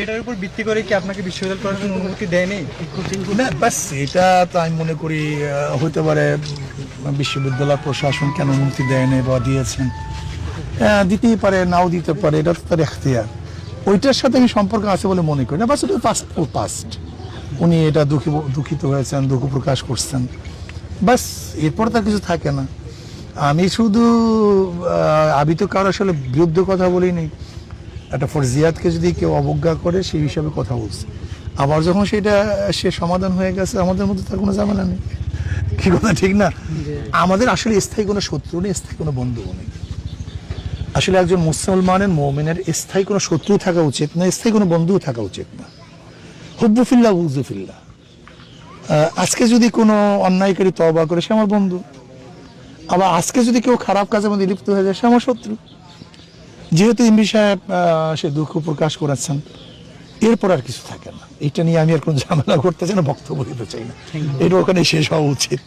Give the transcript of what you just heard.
সেটার উপর ভিত্তি করে কি আপনাকে বিশ্ববিদ্যালয় করার জন্য অনুমতি দেয়নি? না বাস এটা তো আমি মনে করি হতে পারে বিশ্ববিদ্যালয় প্রশাসন কেন অনুমতি দেয়নি বা দিয়েছেন, দিতেই পারে নাও দিতে পারে, এটা তো তার এখতিয়ার। ওইটার সাথে আমি সম্পর্ক আছে বলে মনে করি না। বাস ওটা পাস্ট, উনি এটা দুঃখিত হয়েছেন, দুঃখ প্রকাশ করছেন, বাস এরপর তার কিছু থাকে না। আমি শুধু আমি তো কারো আসলে বিরুদ্ধে কথা বলিনি, একটা ফরজিয়াতকে যদি কেউ অবজ্ঞা করে সেই হিসাবে কথা বলছে। আবার যখন সেটা সে সমাধান হয়ে গেছে, আমাদের মধ্যে তার কোনো ঝামেলা নেই, কি কথা ঠিক না? আমাদের আসলে স্থায়ী কোনো শত্রু নেই, স্থায়ী কোনো বন্ধুও নেই। আসলে একজন মুসলমানের মুমিনের স্থায়ী কোনো শত্রু থাকা উচিত না, স্থায়ী কোনো বন্ধুও থাকা উচিত না। হুব্বুফিল্লাহ বুগযুফিল্লাহ। আজকে যদি কোনো অন্যায়কারী তওবা করে সে আমার বন্ধু, আবার আজকে যদি কেউ খারাপ কাজের মধ্যে লিপ্ত হয়ে যায় সে আমার শত্রু। যেহেতু এমপি সাহেব সে দুঃখ প্রকাশ করেছেন, এরপর আর কিছু থাকে না। এটা নিয়ে আমি আর কোনো ঝামেলা করতে চাই না, বক্তব্য দিতে চাই না, এটা ওখানে শেষ হওয়া উচিত।